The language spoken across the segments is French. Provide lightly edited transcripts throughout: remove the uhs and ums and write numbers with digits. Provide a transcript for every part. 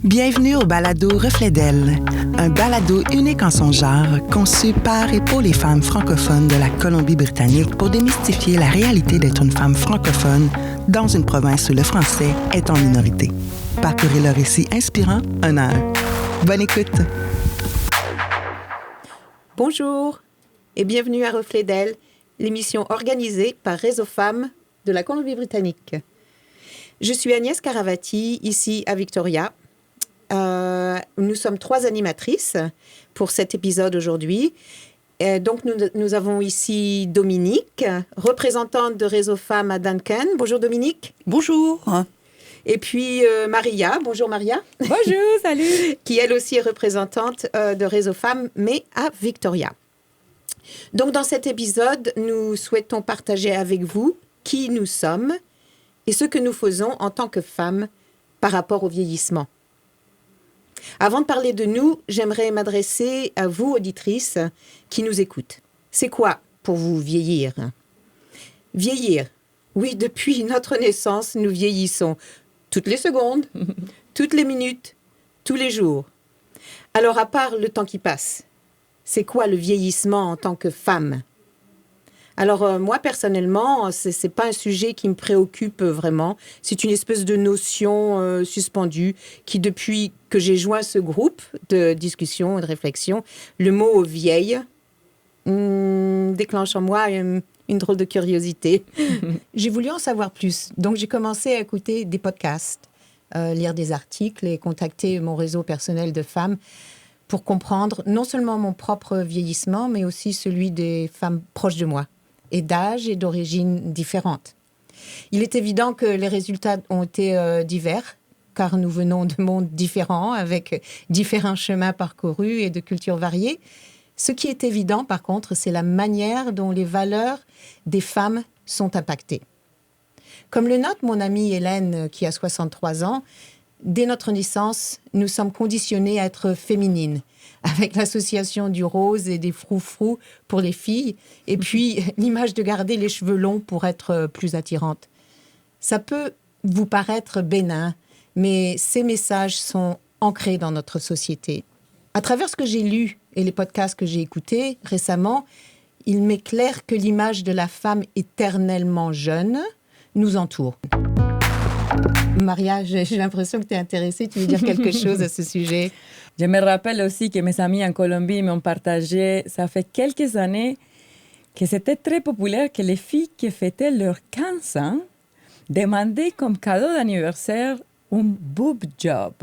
Bienvenue au balado Reflet d'elle, un balado unique en son genre, conçu par et pour les femmes francophones de la Colombie-Britannique pour démystifier la réalité d'être une femme francophone dans une province où le français est en minorité. Parcourez le récit inspirant un à un. Bonne écoute! Bonjour et bienvenue à Reflet d'elle, l'émission organisée par Réseau Femmes de la Colombie-Britannique. Je suis Agnès Caravati, ici à Victoria. Nous sommes 3 animatrices pour cet épisode aujourd'hui. Donc, nous avons ici Dominique, représentante de Réseau Femmes à Duncan. Bonjour Dominique. Bonjour. Et puis Maria. Bonjour Maria. Bonjour, salut. Qui elle aussi est représentante de Réseau Femmes, mais à Victoria. Donc, dans cet épisode, nous souhaitons partager avec vous qui nous sommes et ce que nous faisons en tant que femmes par rapport au vieillissement. Avant de parler de nous, j'aimerais m'adresser à vous, auditrices, qui nous écoutent. C'est quoi pour vous vieillir? Vieillir. Oui, depuis notre naissance, nous vieillissons toutes les secondes, toutes les minutes, tous les jours. Alors, à part le temps qui passe, c'est quoi le vieillissement en tant que femme? Alors, moi, personnellement, c'est pas un sujet qui me préoccupe vraiment. C'est une espèce de notion suspendue qui, depuis que j'ai joint ce groupe de discussion et de réflexion, le mot « vieille » déclenche en moi une drôle de curiosité. J'ai voulu en savoir plus. Donc, j'ai commencé à écouter des podcasts, lire des articles et contacter mon réseau personnel de femmes pour comprendre non seulement mon propre vieillissement, mais aussi celui des femmes proches de moi, et d'âge et d'origine différentes. Il est évident que les résultats ont été divers, car nous venons de mondes différents, avec différents chemins parcourus et de cultures variées. Ce qui est évident, par contre, c'est la manière dont les valeurs des femmes sont impactées. Comme le note mon amie Hélène, qui a 63 ans, dès notre naissance, nous sommes conditionnés à être féminines, avec l'association du rose et des froufrous pour les filles, et puis l'image de garder les cheveux longs pour être plus attirante. Ça peut vous paraître bénin, mais ces messages sont ancrés dans notre société. À travers ce que j'ai lu et les podcasts que j'ai écoutés récemment, il m'est clair que l'image de la femme éternellement jeune nous entoure. Maria, j'ai l'impression que tu es intéressée. Tu veux dire quelque chose à ce sujet? Je me rappelle aussi que mes amis en Colombie m'ont partagé, ça fait quelques années, que c'était très populaire que les filles qui fêtaient leurs 15 ans demandaient comme cadeau d'anniversaire un boob job,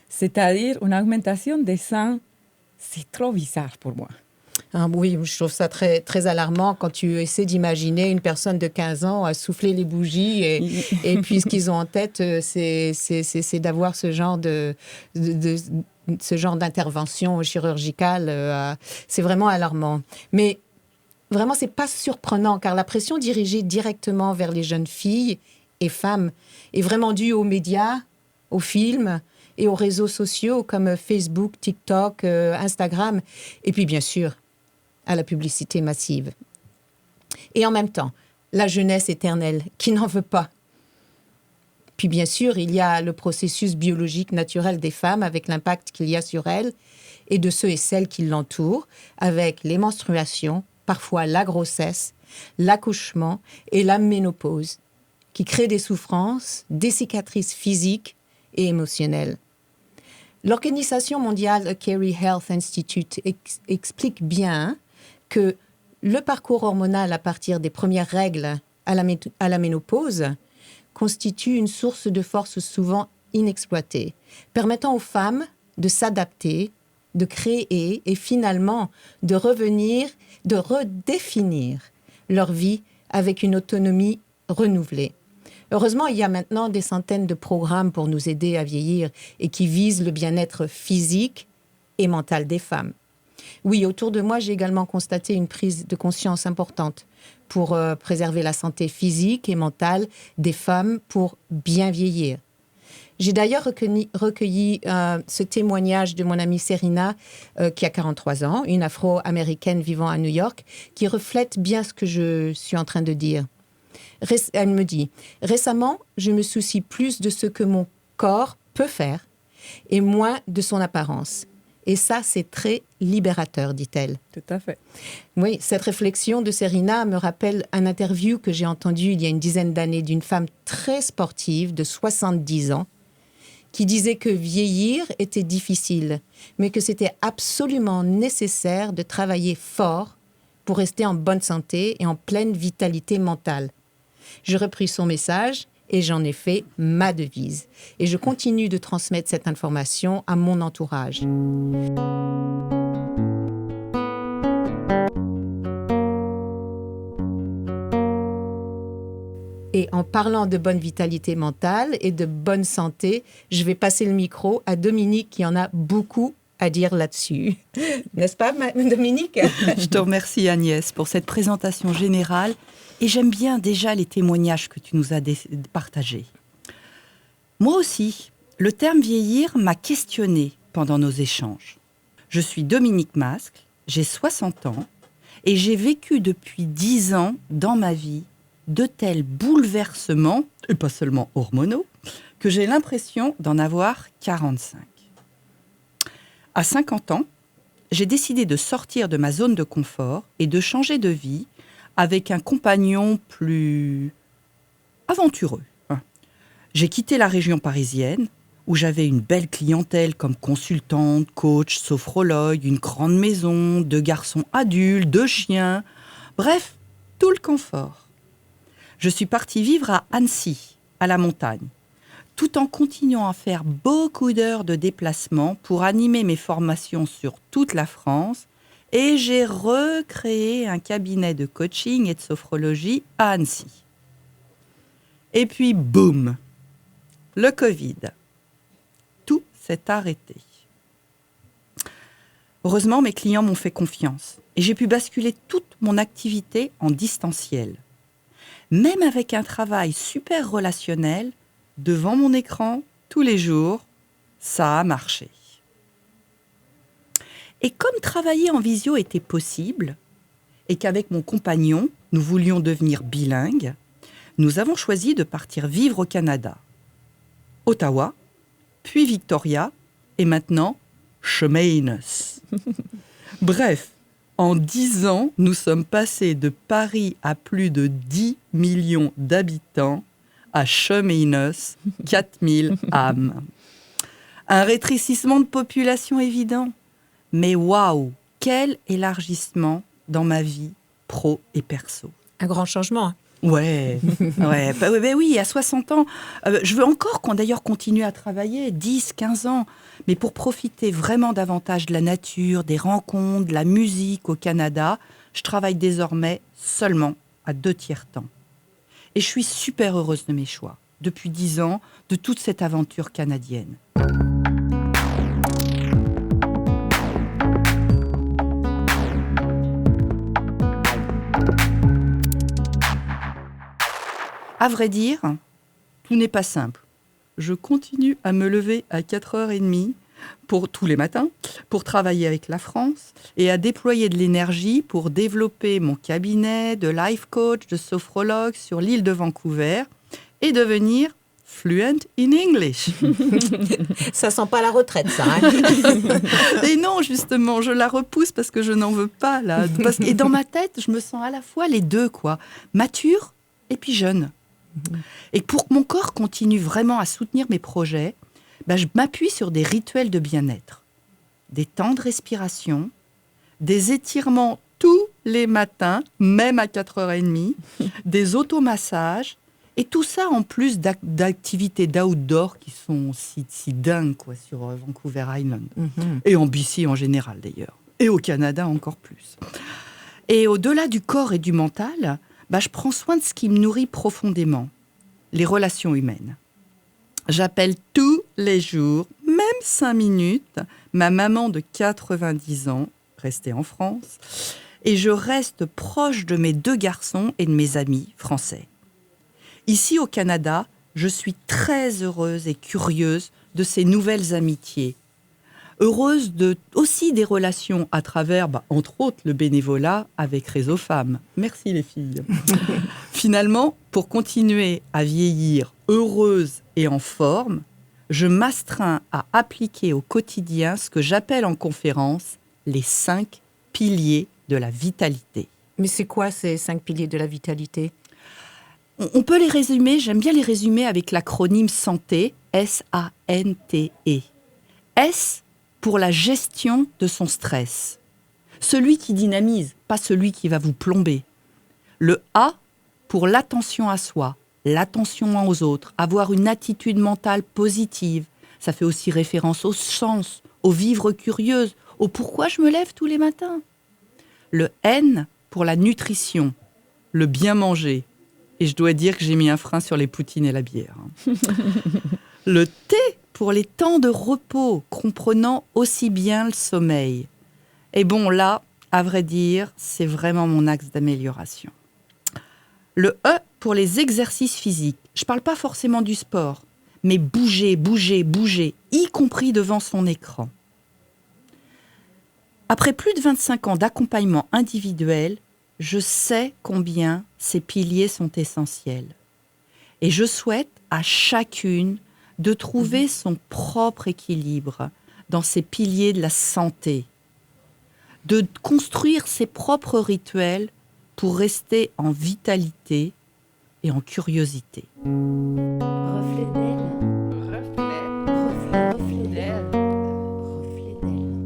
c'est-à-dire une augmentation des seins. C'est trop bizarre pour moi. Ah oui, je trouve ça très, très alarmant quand tu essaies d'imaginer une personne de 15 ans à souffler les bougies et puis ce qu'ils ont en tête, c'est d'avoir ce genre d'intervention chirurgicale. C'est vraiment alarmant. Mais vraiment, c'est pas surprenant car la pression dirigée directement vers les jeunes filles et femmes est vraiment due aux médias, aux films et aux réseaux sociaux comme Facebook, TikTok, Instagram et puis bien sûr à la publicité massive. Et en même temps, la jeunesse éternelle, qui n'en veut pas. Puis bien sûr, il y a le processus biologique naturel des femmes avec l'impact qu'il y a sur elles et de ceux et celles qui l'entourent, avec les menstruations, parfois la grossesse, l'accouchement et la ménopause, qui créent des souffrances, des cicatrices physiques et émotionnelles. L'Organisation mondiale Carey Health Institute explique bien que le parcours hormonal à partir des premières règles à la ménopause constitue une source de force souvent inexploitée, permettant aux femmes de s'adapter, de créer et finalement de redéfinir leur vie avec une autonomie renouvelée. Heureusement, il y a maintenant des centaines de programmes pour nous aider à vieillir et qui visent le bien-être physique et mental des femmes. Oui, autour de moi, j'ai également constaté une prise de conscience importante pour préserver la santé physique et mentale des femmes pour bien vieillir. J'ai d'ailleurs recueilli ce témoignage de mon amie Serena, qui a 43 ans, une Afro-Américaine vivant à New York, qui reflète bien ce que je suis en train de dire. Elle me dit « Récemment, je me soucie plus de ce que mon corps peut faire et moins de son apparence. Et ça, c'est très libérateur, dit-elle. Tout à fait. Oui, cette réflexion de Serena me rappelle un interview que j'ai entendu il y a une dizaine d'années d'une femme très sportive de 70 ans qui disait que vieillir était difficile, mais que c'était absolument nécessaire de travailler fort pour rester en bonne santé et en pleine vitalité mentale. Je repris son message et j'en ai fait ma devise. Et je continue de transmettre cette information à mon entourage. Et en parlant de bonne vitalité mentale et de bonne santé, je vais passer le micro à Dominique qui en a beaucoup à dire là-dessus. N'est-ce pas, Dominique? Je te remercie, Agnès, pour cette présentation générale. Et j'aime bien déjà les témoignages que tu nous as partagés. Moi aussi, le terme vieillir m'a questionnée pendant nos échanges. Je suis Dominique Mascle, j'ai 60 ans et j'ai vécu depuis 10 ans dans ma vie de tels bouleversements, et pas seulement hormonaux, que j'ai l'impression d'en avoir 45. À 50 ans, j'ai décidé de sortir de ma zone de confort et de changer de vie avec un compagnon plus aventureux. J'ai quitté la région parisienne, où j'avais une belle clientèle comme consultante, coach, sophrologue, une grande maison, 2 garçons adultes, 2 chiens, bref, tout le confort. Je suis partie vivre à Annecy, à la montagne, tout en continuant à faire beaucoup d'heures de déplacement pour animer mes formations sur toute la France, et j'ai recréé un cabinet de coaching et de sophrologie à Annecy. Et puis, boum, le Covid. Tout s'est arrêté. Heureusement, mes clients m'ont fait confiance et j'ai pu basculer toute mon activité en distanciel. Même avec un travail super relationnel, devant mon écran, tous les jours, ça a marché. Et comme travailler en visio était possible, et qu'avec mon compagnon, nous voulions devenir bilingues, nous avons choisi de partir vivre au Canada. Ottawa, puis Victoria, et maintenant Chemainus. Bref, en 10 ans, nous sommes passés de Paris à plus de 10 millions d'habitants à Chemainus, 4000 âmes. Un rétrécissement de population évident. Mais waouh, quel élargissement dans ma vie pro et perso. Un grand changement. Ouais, oui, à 60 ans, je veux encore d'ailleurs continuer à travailler, 10, 15 ans, mais pour profiter vraiment davantage de la nature, des rencontres, de la musique au Canada, je travaille désormais seulement à 2/3 temps. Et je suis super heureuse de mes choix, depuis 10 ans, de toute cette aventure canadienne. À vrai dire, tout n'est pas simple. Je continue à me lever à 4h30 tous les matins pour travailler avec la France et à déployer de l'énergie pour développer mon cabinet de life coach, de sophrologue sur l'île de Vancouver et devenir fluent in English. Ça sent pas la retraite, ça. Et non, justement, je la repousse parce que je n'en veux pas, là. Et dans ma tête, je me sens à la fois les deux, quoi. Mature et puis jeune. Et pour que mon corps continue vraiment à soutenir mes projets, je m'appuie sur des rituels de bien-être, des temps de respiration, des étirements tous les matins, même à 4h30, des automassages, et tout ça en plus d'activités d'outdoor qui sont si dingues quoi, sur Vancouver Island, et en BC en général d'ailleurs, et au Canada encore plus. Et au-delà du corps et du mental, je prends soin de ce qui me nourrit profondément, les relations humaines. J'appelle tous les jours, même 5 minutes, ma maman de 90 ans, restée en France, et je reste proche de mes 2 garçons et de mes amis français. Ici au Canada, je suis très heureuse et curieuse de ces nouvelles amitiés. Heureuse aussi des relations à travers, entre autres, le bénévolat avec Réseau Femmes. Merci les filles. Finalement, pour continuer à vieillir heureuse et en forme, je m'astreins à appliquer au quotidien ce que j'appelle en conférence les 5 piliers de la vitalité. Mais c'est quoi ces 5 piliers de la vitalité ? On peut les résumer, j'aime bien les résumer avec l'acronyme santé, S-A-N-T-E. S pour la gestion de son stress. Celui qui dynamise, pas celui qui va vous plomber. Le A pour l'attention à soi, l'attention aux autres, avoir une attitude mentale positive. Ça fait aussi référence au sens, au vivre curieuse, au pourquoi je me lève tous les matins. Le N pour la nutrition, le bien manger. Et je dois dire que j'ai mis un frein sur les poutines et la bière. Le T pour les temps de repos, comprenant aussi bien le sommeil. Et bon, là, à vrai dire, c'est vraiment mon axe d'amélioration. Le E pour les exercices physiques. Je ne parle pas forcément du sport, mais bouger, y compris devant son écran. Après plus de 25 ans d'accompagnement individuel, je sais combien ces piliers sont essentiels. Et je souhaite à chacune de trouver son propre équilibre dans ces piliers de la santé, de construire ses propres rituels pour rester en vitalité et en curiosité. Reflet d'elle. Reflet d'elle. Reflet d'elle.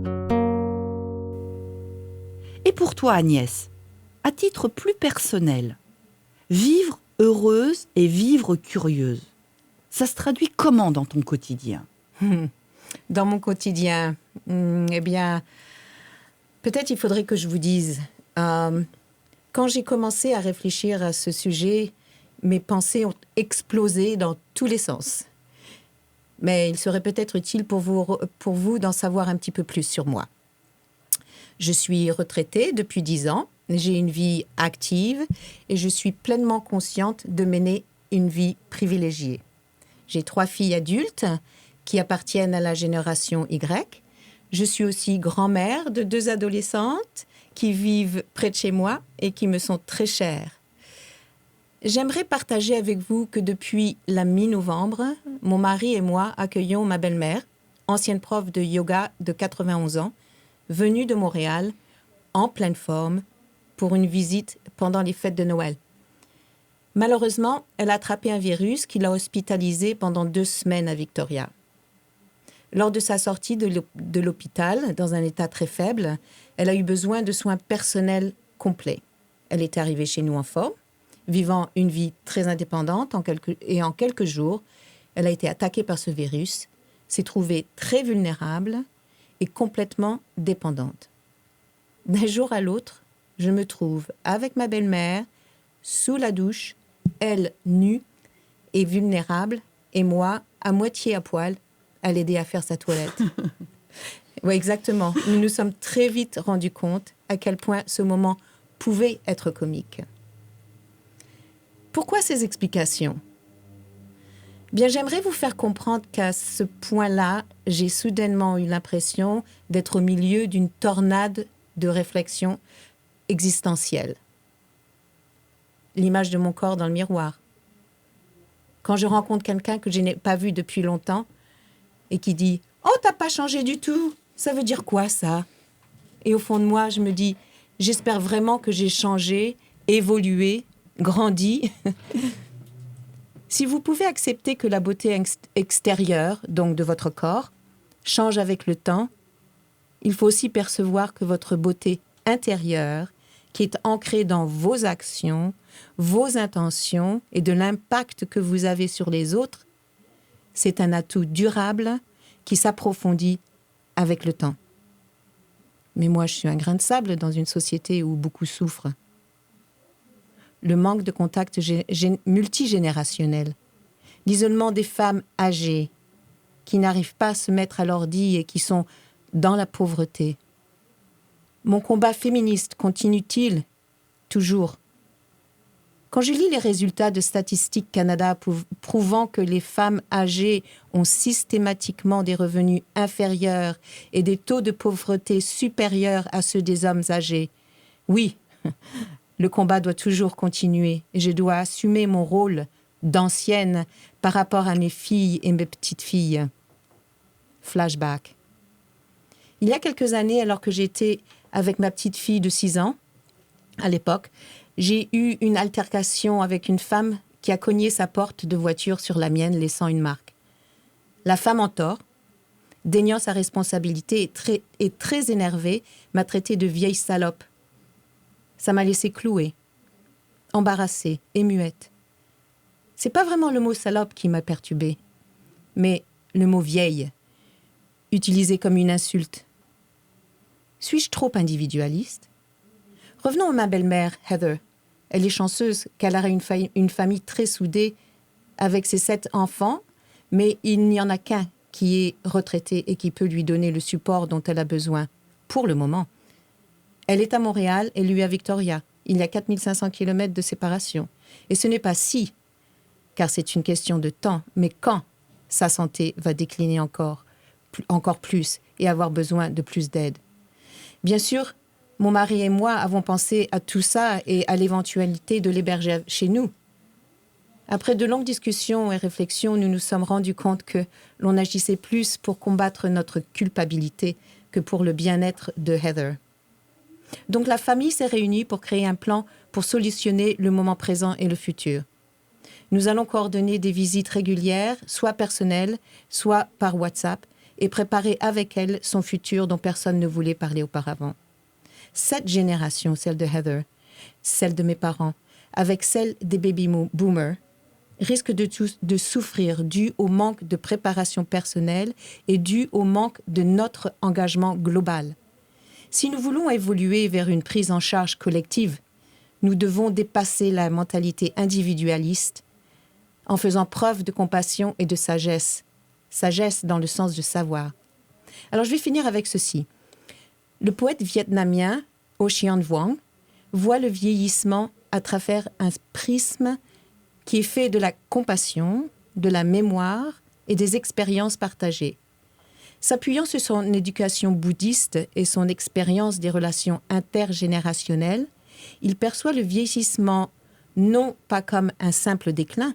Et pour toi, Agnès, à titre plus personnel, vivre heureuse et vivre curieuse, ça se traduit comment dans ton quotidien ? Dans mon quotidien, eh bien, peut-être il faudrait que je vous dise, quand j'ai commencé à réfléchir à ce sujet, mes pensées ont explosé dans tous les sens. Mais il serait peut-être utile pour vous d'en savoir un petit peu plus sur moi. Je suis retraitée depuis 10 ans, j'ai une vie active et je suis pleinement consciente de mener une vie privilégiée. J'ai 3 filles adultes qui appartiennent à la génération Y. Je suis aussi grand-mère de 2 adolescentes qui vivent près de chez moi et qui me sont très chères. J'aimerais partager avec vous que depuis la mi-novembre, mon mari et moi accueillons ma belle-mère, ancienne prof de yoga de 91 ans, venue de Montréal, en pleine forme, pour une visite pendant les fêtes de Noël. Malheureusement, elle a attrapé un virus qui l'a hospitalisée pendant 2 semaines à Victoria. Lors de sa sortie de l'hôpital, dans un état très faible, elle a eu besoin de soins personnels complets. Elle est arrivée chez nous en forme, vivant une vie très indépendante en quelques jours, elle a été attaquée par ce virus, s'est trouvée très vulnérable et complètement dépendante. D'un jour à l'autre, je me trouve avec ma belle-mère, sous la douche, elle nue et vulnérable, et moi, à moitié à poil, à l'aider à faire sa toilette. Oui, exactement. Nous nous sommes très vite rendus compte à quel point ce moment pouvait être comique. Pourquoi ces explications ? Bien, j'aimerais vous faire comprendre qu'à ce point-là, j'ai soudainement eu l'impression d'être au milieu d'une tornade de réflexion existentielle. L'image de mon corps dans le miroir. Quand je rencontre quelqu'un que je n'ai pas vu depuis longtemps et qui dit « Oh, t'as pas changé du tout, ça veut dire quoi ça ?» Et au fond de moi, je me dis « J'espère vraiment que j'ai changé, évolué, grandi. » Si vous pouvez accepter que la beauté extérieure, donc de votre corps, change avec le temps, il faut aussi percevoir que votre beauté intérieure, qui est ancrée dans vos actions, vos intentions et de l'impact que vous avez sur les autres, c'est un atout durable qui s'approfondit avec le temps. Mais moi, je suis un grain de sable dans une société où beaucoup souffrent. Le manque de contact multigénérationnel, l'isolement des femmes âgées qui n'arrivent pas à se mettre à l'ordi et qui sont dans la pauvreté. Mon combat féministe continue-t-il toujours ? Quand je lis les résultats de Statistique Canada prouvant que les femmes âgées ont systématiquement des revenus inférieurs et des taux de pauvreté supérieurs à ceux des hommes âgés, oui, le combat doit toujours continuer et je dois assumer mon rôle d'ancienne par rapport à mes filles et mes petites filles. Flashback. Il y a quelques années, alors que j'étais avec ma petite fille de 6 ans, à l'époque, j'ai eu une altercation avec une femme qui a cogné sa porte de voiture sur la mienne, laissant une marque. La femme en tort, déniant sa responsabilité et très énervée, m'a traité de vieille salope. Ça m'a laissé clouée, embarrassée et muette. C'est pas vraiment le mot salope qui m'a perturbée, mais le mot vieille, utilisé comme une insulte. Suis-je trop individualiste? Revenons à ma belle-mère, Heather. Elle est chanceuse qu'elle a une famille très soudée avec ses 7 enfants, mais il n'y en a qu'un qui est retraité et qui peut lui donner le support dont elle a besoin, pour le moment. Elle est à Montréal et lui à Victoria. Il y a 4500 km de séparation. Et ce n'est pas si, car c'est une question de temps, mais quand sa santé va décliner encore plus et avoir besoin de plus d'aide. Bien sûr, mon mari et moi avons pensé à tout ça et à l'éventualité de l'héberger chez nous. Après de longues discussions et réflexions, nous nous sommes rendus compte que l'on agissait plus pour combattre notre culpabilité que pour le bien-être de Heather. Donc la famille s'est réunie pour créer un plan pour solutionner le moment présent et le futur. Nous allons coordonner des visites régulières, soit personnelles, soit par WhatsApp, et préparer avec elle son futur dont personne ne voulait parler auparavant. Cette génération, celle de Heather, celle de mes parents, avec celle des baby boomers, risque de souffrir dû au manque de préparation personnelle et dû au manque de notre engagement global. Si nous voulons évoluer vers une prise en charge collective, nous devons dépasser la mentalité individualiste en faisant preuve de compassion et de sagesse. Sagesse dans le sens de savoir. Alors je vais finir avec ceci. Le poète vietnamien Ho Chien Vuong voit le vieillissement à travers un prisme qui est fait de la compassion, de la mémoire et des expériences partagées. S'appuyant sur son éducation bouddhiste et son expérience des relations intergénérationnelles, il perçoit le vieillissement non pas comme un simple déclin,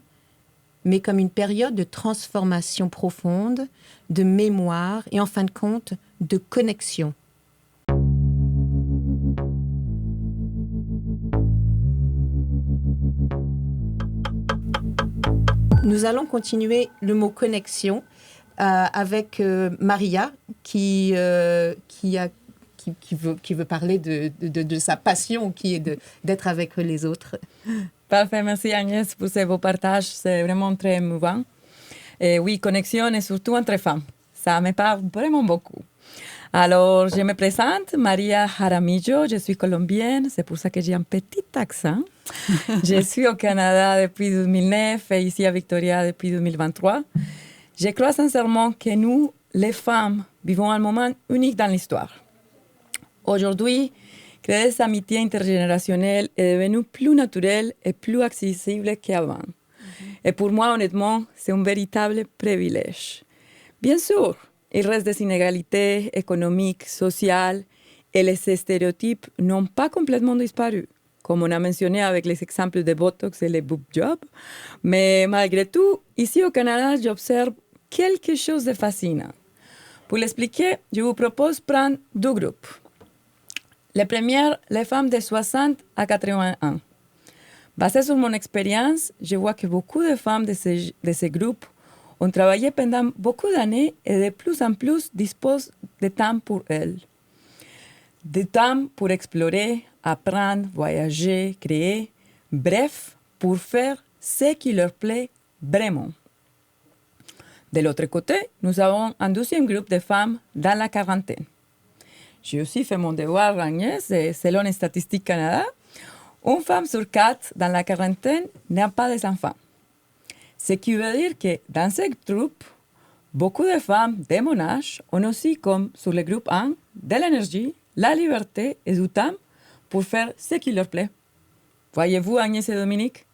mais comme une période de transformation profonde, de mémoire et en fin de compte, de connexion. Nous allons continuer le mot connexion avec Maria qui veut parler de sa passion qui est d'être avec les autres. Parfait, merci Agnès pour ces beaux partages, c'est vraiment très émouvant. Et oui, connexion et surtout entre femmes, ça me parle vraiment beaucoup. Alors, je me présente, Maria Jaramillo, je suis colombienne, c'est pour ça que j'ai un petit accent. Je suis au Canada depuis 2009 et ici à Victoria depuis 2023. Je crois sincèrement que nous, les femmes, vivons un moment unique dans l'histoire. Aujourd'hui, créer des amitiés intergénérationnelles est devenu plus naturel et plus accessible qu'avant. Et pour moi, honnêtement, c'est un véritable privilège. Bien sûr, il reste des inégalités économiques, sociales, et les stéréotypes n'ont pas complètement disparu, comme on a mentionné avec les exemples de Botox et les boob jobs. Mais malgré tout, ici au Canada, j'observe quelque chose de fascinant. Pour l'expliquer, je vous propose prendre 2 groupes. La première, les femmes de 60 à 80 ans. Basé sur mon expérience, je vois que beaucoup de femmes de ces groupes ont travaillé pendant beaucoup d'années et de plus en plus disposent de temps pour elles. De temps pour explorer, apprendre, voyager, créer, bref, pour faire ce qui leur plaît vraiment. De l'autre côté, nous avons un deuxième groupe de femmes dans la quarantaine. J'ai aussi fait mon devoir, Agnès, et selon les statistiques Canada, une femme sur 4 dans la quarantaine n'a pas d'enfants. Ce qui veut dire que dans ce groupe, beaucoup de femmes de mon âge ont aussi, comme sur le groupe 1, de l'énergie, la liberté et du temps pour faire ce qui leur plaît. Voyez-vous, Agnès et Dominique,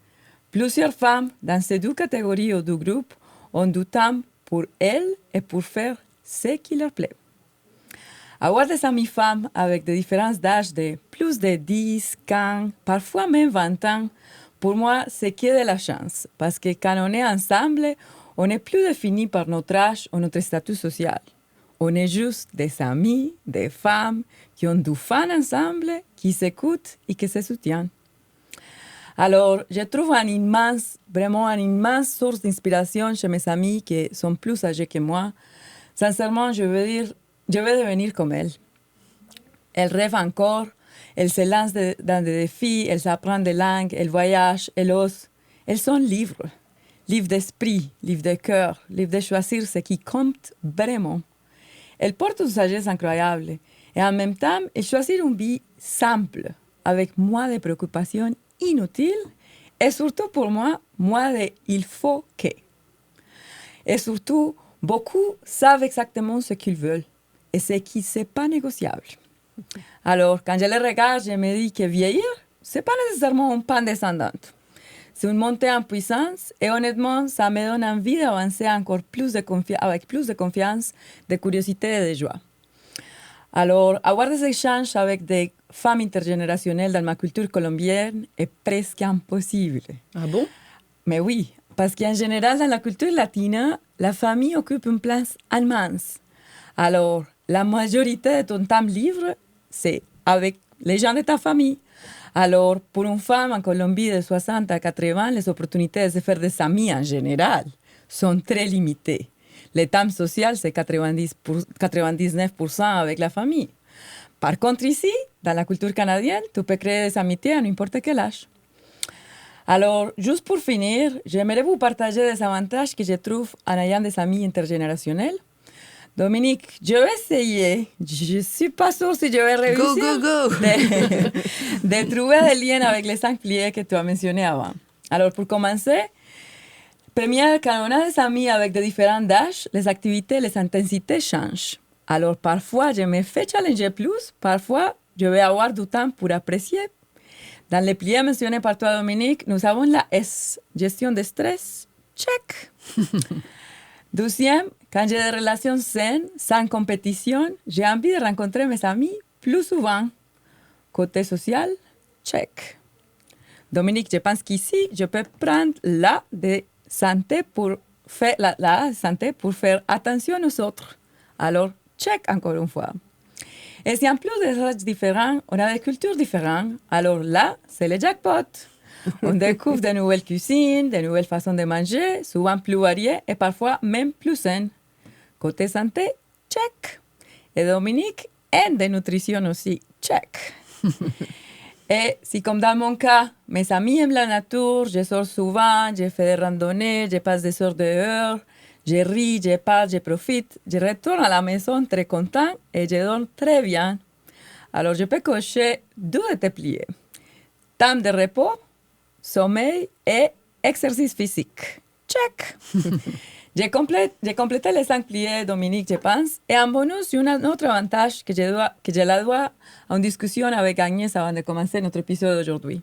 plusieurs femmes dans ces 2 catégories ou 2 groupes ont du temps pour elles et pour faire ce qui leur plaît. Avoir des amies femmes avec des différences d'âge de plus de 10, 15, parfois même 20 ans pour moi, c'est que de la chance. Parce que quand on est ensemble, on n'est plus défini par notre âge ou notre statut social. On est juste des amis, des femmes qui ont du fun ensemble, qui s'écoutent et qui se soutiennent. Alors, je trouve vraiment une immense source d'inspiration chez mes amis qui sont plus âgés que moi. Sincèrement, je veux devenir comme elles. Elles rêvent encore, elles se lancent dans des défis, elles apprennent des langues, elles voyagent, elles osent. Elles sont libres, libres d'esprit, libres de cœur, libres de choisir ce qui compte vraiment. Elles portent une sagesse incroyable et en même temps, elles choisissent une vie simple, avec moins de préoccupations inutiles et surtout pour moi, moins de « il faut que ». Et surtout, beaucoup savent exactement ce qu'ils veulent et ce qui n'est pas négociable. Alors, quand je les regarde, je me dis que vieillir, ce n'est pas nécessairement une pente descendante. C'est une montée en puissance et honnêtement, ça me donne envie d'avancer encore avec plus de confiance, de curiosité et de joie. Alors, avoir des échanges avec des femmes intergénérationnelles dans ma culture colombienne est presque impossible. Ah bon? Mais oui, parce qu'en général, dans la culture latine, la famille occupe une place immense. Alors, la majorité de ton temps libre, c'est avec les gens de ta famille. Alors, pour une femme en Colombie de 60 à 80, les opportunités de se faire des amis en général sont très limitées. Le temps social, c'est 99% avec la famille. Par contre, ici, dans la culture canadienne, tu peux créer des amitiés à n'importe quel âge. Alors, juste pour finir, j'aimerais vous partager des avantages que je trouve en ayant des amis intergénérationnels. Dominique, je vais essayer. Je ne suis pas sûre si je vais réussir. Go! De trouver des liens avec les 5 piliers que tu as mentionnés avant. Alors, pour commencer, première, quand on a des amis avec de différents âges, les activités, les intensités changent. Alors, parfois, je me fais challenger plus. Parfois, je vais avoir du temps pour apprécier. Dans les piliers mentionnés par toi, Dominique, nous avons la S, gestion de stress. Check. Deuxième, quand j'ai des relations saines, sans compétition, j'ai envie de rencontrer mes amis plus souvent. Côté social, check. Dominique, je pense qu'ici, je peux prendre la santé pour faire attention aux autres. Alors, check encore une fois. Et si en plus des âges différents, on a des cultures différentes, alors là, c'est le jackpot. On découvre de nouvelles cuisines, de nouvelles façons de manger, souvent plus variées et parfois même plus saines. Côté santé, check. Et Dominique aide de nutrition aussi, check. Et si comme dans mon cas, mes amis aiment la nature, je sors souvent, je fais des randonnées, je passe des heures dehors, je ris, je parle, je profite, je retourne à la maison très content et je dors très bien. Alors je peux cocher 2 de tes piliers. Temps de repos, sommeil et exercice physique. Check. J'ai complété les 5 piliers, Dominique, je pense. Et en bonus, un autre avantage que je la dois à une discussion avec Agnès avant de commencer notre épisode d'aujourd'hui.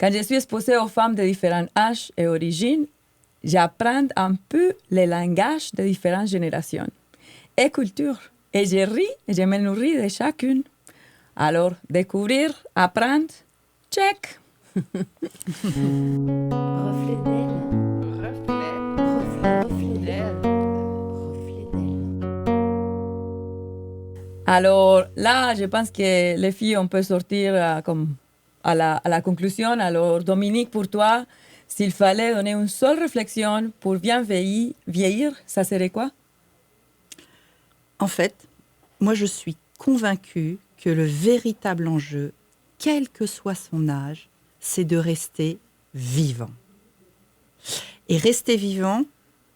Quand je suis exposée aux femmes de différents âges et origines, j'apprends un peu le langage de différentes générations et cultures. Et je ris et je me nourris de chacune. Alors, découvrir, apprendre, check. Reflet d'elle. Reflet d'elle. Reflet d'elle. Alors là, je pense que les filles, on peut sortir à la conclusion. Alors, Dominique, pour toi, s'il fallait donner une seule réflexion pour bien vieillir, ça serait quoi? En fait, moi je suis convaincue que le véritable enjeu, quel que soit son âge, c'est de rester vivant. Et rester vivant,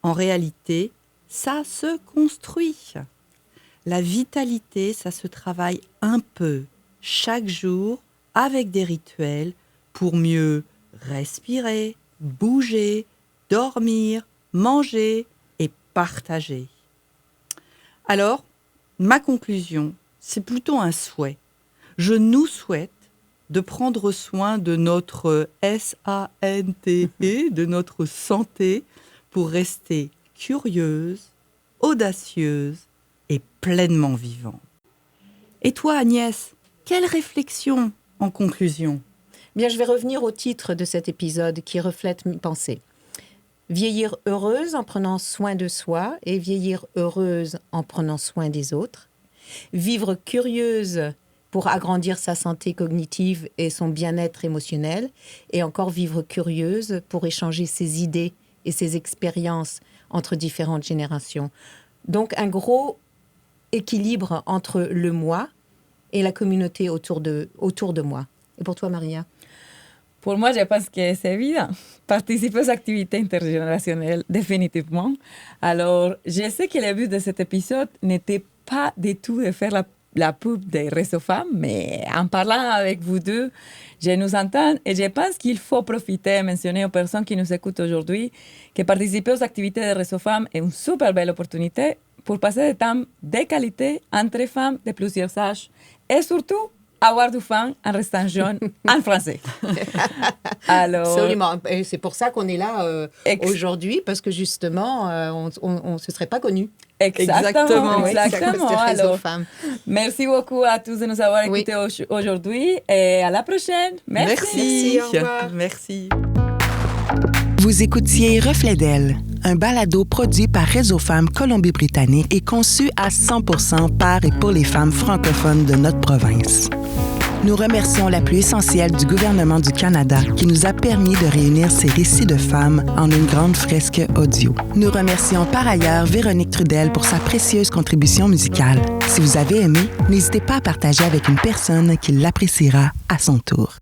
en réalité, ça se construit. La vitalité, ça se travaille un peu, chaque jour, avec des rituels pour mieux respirer, bouger, dormir, manger et partager. Alors, ma conclusion, c'est plutôt un souhait. Je nous souhaite de prendre soin de notre SANTE, de notre santé, pour rester curieuse, audacieuse et pleinement vivante. Et toi, Agnès, quelle réflexion en conclusion? Bien, je vais revenir au titre de cet épisode qui reflète mes pensées. Vieillir heureuse en prenant soin de soi et vieillir heureuse en prenant soin des autres. Vivre curieuse pour agrandir sa santé cognitive et son bien-être émotionnel. Et encore vivre curieuse pour échanger ses idées et ses expériences entre différentes générations. Donc un gros équilibre entre le moi et la communauté autour de moi. Et pour toi, Maria? Pour moi, je pense que c'est évident. Participer aux activités intergénérationnelles, définitivement. Alors, je sais que le but de cet épisode n'était pas du tout de faire la pub des réseaux femmes, mais en parlant avec vous deux, je nous entends et je pense qu'il faut profiter et mentionner aux personnes qui nous écoutent aujourd'hui que participer aux activités des réseaux femmes est une super belle opportunité pour passer du temps de qualité entre femmes de plusieurs âges et surtout avoir du fun en restant jeune en français. Alors, absolument. Et c'est pour ça qu'on est là aujourd'hui, parce que justement, on ne se serait pas connus. Exactement. Alors, merci beaucoup à tous de nous avoir écoutés aujourd'hui et à la prochaine. Merci. Au revoir. Merci. Vous écoutiez Reflet d'elle, un balado produit par Réseau Femmes Colombie-Britannique et conçu à 100% par et pour les femmes francophones de notre province. Nous remercions l'appui essentiel du gouvernement du Canada qui nous a permis de réunir ces récits de femmes en une grande fresque audio. Nous remercions par ailleurs Véronique Trudel pour sa précieuse contribution musicale. Si vous avez aimé, n'hésitez pas à partager avec une personne qui l'appréciera à son tour.